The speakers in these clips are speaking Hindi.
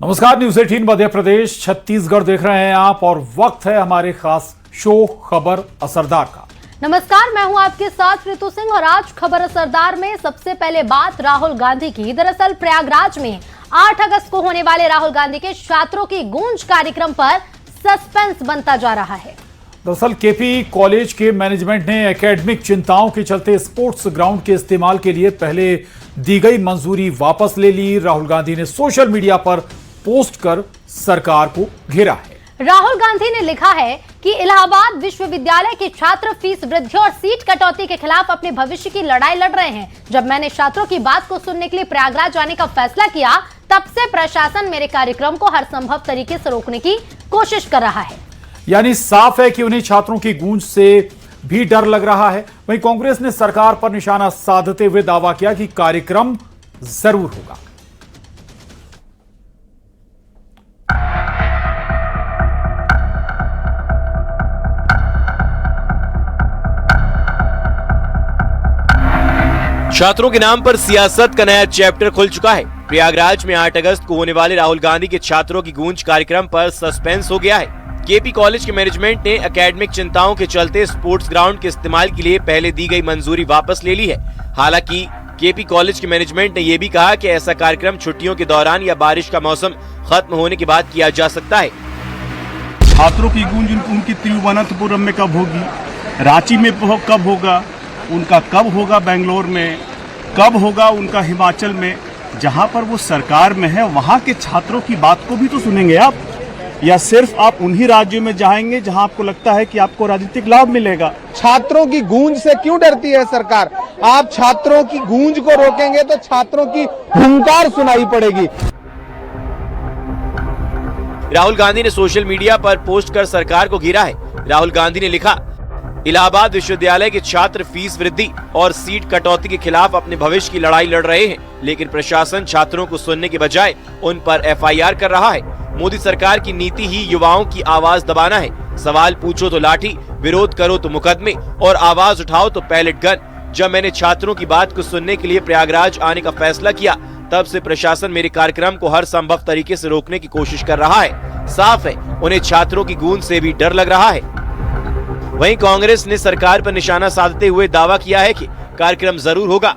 नमस्कार, न्यूज 18 मध्य प्रदेश छत्तीसगढ़ देख रहे हैं आप और वक्त है हमारे खास शो खबर असरदार का। नमस्कार, मैं हूं आपके साथ ऋतु सिंह और आज खबर असरदार में सबसे पहले बात राहुल गांधी की। दरअसल प्रयागराज में 8 अगस्त को होने वाले राहुल गांधी के छात्रों की गूंज कार्यक्रम पर सस्पेंस बनता जा रहा है। दरअसल केपी कॉलेज के मैनेजमेंट ने एकेडमिक चिंताओं के चलते स्पोर्ट्स ग्राउंड के इस्तेमाल के लिए पहले दी गई मंजूरी वापस ले ली। राहुल गांधी ने सोशल मीडिया पर पोस्ट कर सरकार को घेरा है। राहुल गांधी ने लिखा है कि इलाहाबाद विश्वविद्यालय के छात्र फीस वृद्धि और सीट कटौती के खिलाफ अपने भविष्य की लड़ाई लड़ रहे हैं। जब मैंने छात्रों की बात को सुनने के लिए प्रयागराज जाने का फैसला किया, तब से प्रशासन मेरे कार्यक्रम को हर संभव तरीके से रोकने की कोशिश कर रहा है। यानी साफ है कि उन्हें छात्रों की गूंज से भी डर लग रहा है। वहीं कांग्रेस ने सरकार पर निशाना साधते हुए दावा किया कि कार्यक्रम जरूर होगा। छात्रों के नाम पर सियासत का नया चैप्टर खुल चुका है। प्रयागराज में 8 अगस्त को होने वाले राहुल गांधी के छात्रों की गूंज कार्यक्रम पर सस्पेंस हो गया है। केपी कॉलेज के मैनेजमेंट ने एकेडमिक चिंताओं के चलते स्पोर्ट्स ग्राउंड के इस्तेमाल के लिए पहले दी गई मंजूरी वापस ले ली है। हालांकि केपी कॉलेज के मैनेजमेंट ने यह भी कहा कि ऐसा कार्यक्रम छुट्टियों के दौरान या बारिश का मौसम खत्म होने के बाद किया जा सकता है। छात्रों की गूंज उनकी तिरुवनंतपुरम में कब होगी, रांची में कब होगा, उनका कब होगा बेंगलोर में, कब होगा उनका हिमाचल में, जहां पर वो सरकार में है वहां के छात्रों की बात को भी तो सुनेंगे आप, या सिर्फ आप उन्हीं राज्यों में जाएंगे जहां आपको लगता है कि आपको राजनीतिक लाभ मिलेगा। छात्रों की गूंज से क्यों डरती है सरकार? आप छात्रों की गूंज को रोकेंगे तो छात्रों की हुंकार सुनाई पड़ेगी। राहुल गांधी ने सोशल मीडिया पर पोस्ट कर सरकार को घेरा है। राहुल गांधी ने लिखा, इलाहाबाद विश्वविद्यालय के छात्र फीस वृद्धि और सीट कटौती के खिलाफ अपने भविष्य की लड़ाई लड़ रहे हैं, लेकिन प्रशासन छात्रों को सुनने के बजाय उन पर एफआईआर कर रहा है। मोदी सरकार की नीति ही युवाओं की आवाज दबाना है। सवाल पूछो तो लाठी, विरोध करो तो मुकदमे और आवाज उठाओ तो पैलेट गन। जब मैंने छात्रों की बात को सुनने के लिए प्रयागराज आने का फैसला किया, तब से प्रशासन मेरे कार्यक्रम को हर संभव तरीके से रोकने की कोशिश कर रहा है। साफ है, उन्हें छात्रों की गूंज से भी डर लग रहा है। वहीं कांग्रेस ने सरकार पर निशाना साधते हुए दावा किया है कि कार्यक्रम जरूर होगा।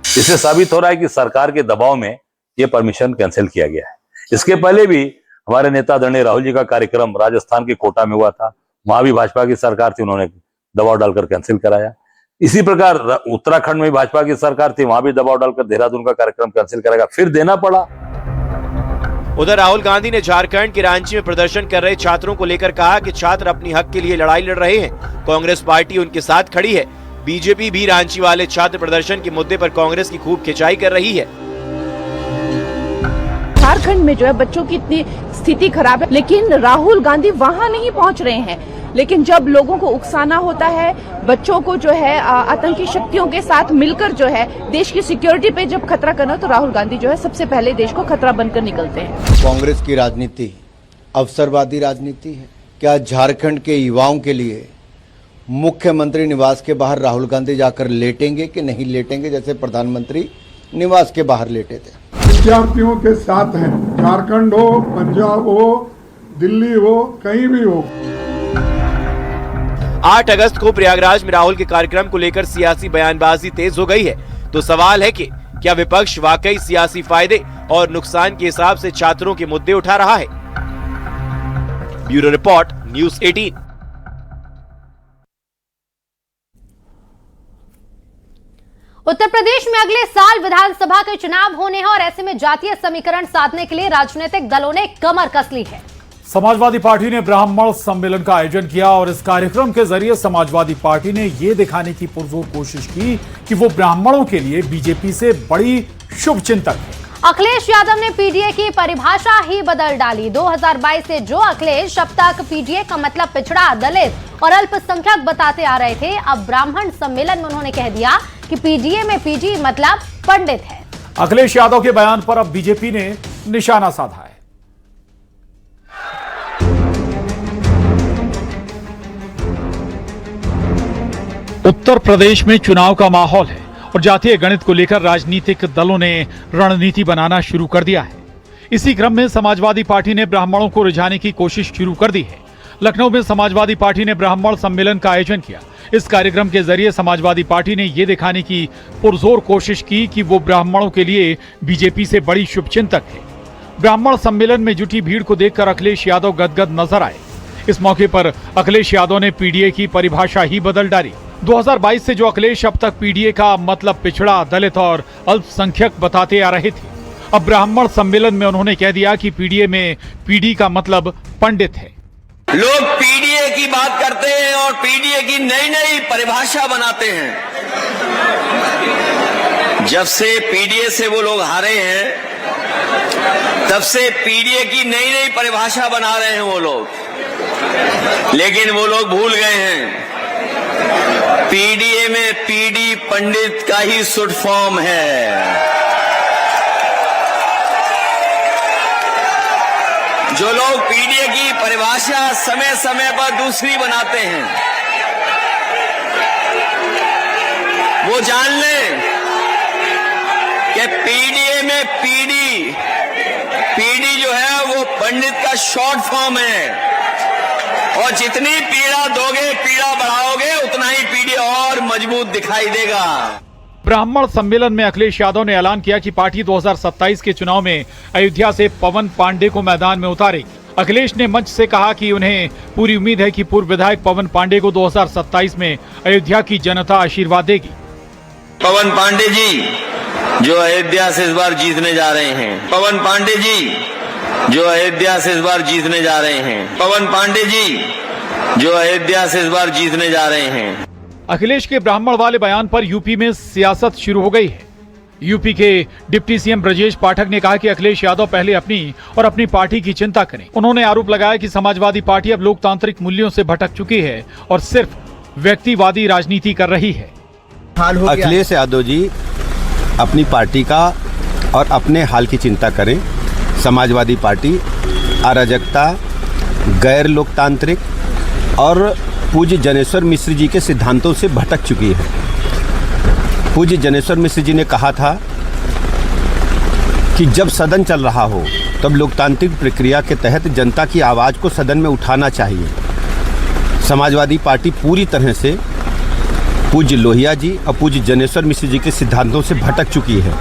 इससे साबित हो रहा है कि सरकार के दबाव में यह परमिशन कैंसिल किया गया है। इसके पहले भी हमारे नेता आदरणीय राहुल जी का कार्यक्रम राजस्थान के कोटा में हुआ था, वहां भी भाजपा की सरकार थी, उन्होंने दबाव डालकर कैंसिल कराया। इसी प्रकार उत्तराखंड में भाजपा की सरकार थी, वहां भी दबाव डालकर देहरादून का कार्यक्रम कैंसिल कराया, फिर देना पड़ा। उधर राहुल गांधी ने झारखंड के रांची में प्रदर्शन कर रहे छात्रों को लेकर कहा कि छात्र अपनी हक के लिए लड़ाई लड़ रहे हैं, कांग्रेस पार्टी उनके साथ खड़ी है। बीजेपी भी रांची वाले छात्र प्रदर्शन के मुद्दे पर कांग्रेस की खूब खिंचाई कर रही है। झारखंड में जो है बच्चों की इतनी स्थिति खराब है, लेकिन राहुल गांधी वहां नहीं पहुंच रहे हैं। लेकिन जब लोगों को उकसाना होता है, बच्चों को जो है आतंकी शक्तियों के साथ मिलकर जो है देश की सिक्योरिटी पे जब खतरा करना, तो राहुल गांधी जो है सबसे पहले देश को खतरा बनकर निकलते हैं। कांग्रेस की राजनीति अवसरवादी राजनीति है। क्या झारखंड के युवाओं के लिए मुख्यमंत्री निवास के बाहर राहुल गांधी जाकर लेटेंगे कि नहीं लेटेंगे, जैसे प्रधानमंत्री निवास के बाहर लेटे थे? विद्यार्थियों के साथ हैं, झारखंड हो, पंजाब हो, दिल्ली हो, कहीं भी हो। 8 अगस्त को प्रयागराज में राहुल के कार्यक्रम को लेकर सियासी बयानबाजी तेज हो गई है। तो सवाल है कि क्या विपक्ष वाकई सियासी फायदे और नुकसान के हिसाब से छात्रों के मुद्दे उठा रहा है? Bureau report, news 18। Uttar Pradesh में अगले साल विधानसभा के चुनाव होने हैं और ऐसे में जातीय समीकरण साधने के लिए राजनीतिक दलों ने कमर कस ली है। समाजवादी पार्टी ने ब्राह्मण सम्मेलन का आयोजन किया और इस कार्यक्रम के जरिए समाजवादी पार्टी ने यह दिखाने की पुरजोर कोशिश की कि वो ब्राह्मणों के लिए बीजेपी से बड़ी शुभचिंतक है। अखिलेश यादव ने पीडीए की परिभाषा ही बदल डाली। 2022 से जो अखिलेश अब तक पीडीए का मतलब पिछड़ा, दलित और अल्पसंख्यक बताते आ रहे थे, अब ब्राह्मण सम्मेलन में उन्होंने कह दिया कि पीडीए में पीजी मतलब पंडित है। अखिलेश यादव के बयान पर अब बीजेपी ने निशाना साधा है। उत्तर प्रदेश में चुनाव का माहौल है और जातीय गणित को लेकर राजनीतिक दलों ने रणनीति बनाना शुरू कर दिया है। इसी क्रम में समाजवादी पार्टी ने ब्राह्मणों को रिझाने की कोशिश शुरू कर दी है। लखनऊ में समाजवादी पार्टी ने ब्राह्मण सम्मेलन का आयोजन किया। इस कार्यक्रम के जरिए समाजवादी पार्टी ने ये दिखाने की पुरजोर कोशिश की कि वो ब्राह्मणों के लिए बीजेपी से बड़ी शुभचिंतक है। ब्राह्मण सम्मेलन में जुटी भीड़ को देखकर अखिलेश यादव गदगद नजर आए। इस मौके पर अखिलेश यादव ने पीडीए की परिभाषा ही बदल डाली। 2022 से जो अखिलेश अब तक पीडीए का मतलब पिछड़ा, दलित और अल्पसंख्यक बताते आ रहे थे, अब ब्राह्मण सम्मेलन में उन्होंने कह दिया कि पीडीए में पीडी का मतलब पंडित है। लोग पीडीए की बात करते हैं और पीडीए की नई नई परिभाषा बनाते हैं। जब से पीडीए से वो लोग हारे हैं, तब से पीडीए की नई नई परिभाषा बना रहे हैं वो लोग। लेकिन वो लोग भूल गए हैं, पीडीए में पीडी पंडित का ही शुड फॉर्म है। जो लोग पीडीए की परिभाषा समय समय पर दूसरी बनाते हैं, वो जान लें कि पीडीए में पीडी जो है वो पंडित का शॉर्ट फॉर्म है। और जितनी पीड़ा दोगे, पीड़ा बढ़ाओगे, उतना ही पीडी और मजबूत दिखाई देगा। ब्राह्मण सम्मेलन में अखिलेश यादव ने ऐलान किया कि पार्टी 2027 के चुनाव में अयोध्या से पवन पांडे को मैदान में उतारेगी। अखिलेश ने मंच से कहा कि उन्हें पूरी उम्मीद है कि पूर्व विधायक पवन पांडे को 2027 में अयोध्या की जनता आशीर्वाद देगी। पवन पांडे जी जो अयोध्या से इस बार जीतने जा रहे हैं, पवन पांडे जी जो अयोध्या से इस बार जीतने जा रहे हैं, पवन पांडे जी जो अयोध्या से इस बार जीतने जा रहे हैं। अखिलेश के ब्राह्मण वाले बयान पर यूपी में सियासत शुरू हो गई है। यूपी के डिप्टी सीएम ब्रजेश पाठक ने कहा कि अखिलेश यादव पहले अपनी और अपनी पार्टी की चिंता करें। उन्होंने आरोप लगाया कि समाजवादी पार्टी अब लोकतांत्रिक मूल्यों से भटक चुकी है और सिर्फ व्यक्तिवादी राजनीति कर रही है। अखिलेश यादव जी अपनी पार्टी का और अपने हाल की चिंता करें। समाजवादी पार्टी अराजकता, गैर लोकतांत्रिक और पूज्य जनेश्वर मिश्र जी के सिद्धांतों से भटक चुकी है। पूज्य जनेश्वर मिश्र जी ने कहा था कि जब सदन चल रहा हो तब लोकतांत्रिक प्रक्रिया के तहत जनता की आवाज़ को सदन में उठाना चाहिए। समाजवादी पार्टी पूरी तरह से पूज्य लोहिया जी और पूज्य जनेश्वर मिश्र जी के सिद्धांतों से भटक चुकी है।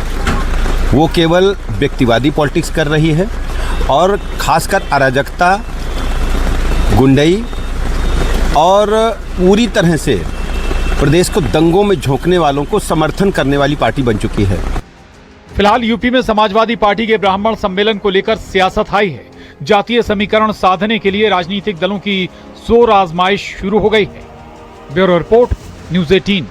वो केवल व्यक्तिवादी पॉलिटिक्स कर रही है और खासकर अराजकता, गुंडई और पूरी तरह से प्रदेश को दंगों में झोंकने वालों को समर्थन करने वाली पार्टी बन चुकी है। फिलहाल यूपी में समाजवादी पार्टी के ब्राह्मण सम्मेलन को लेकर सियासत हाई है। जातीय समीकरण साधने के लिए राजनीतिक दलों की जोर आजमाइश शुरू हो गई है। Bureau report, news 18।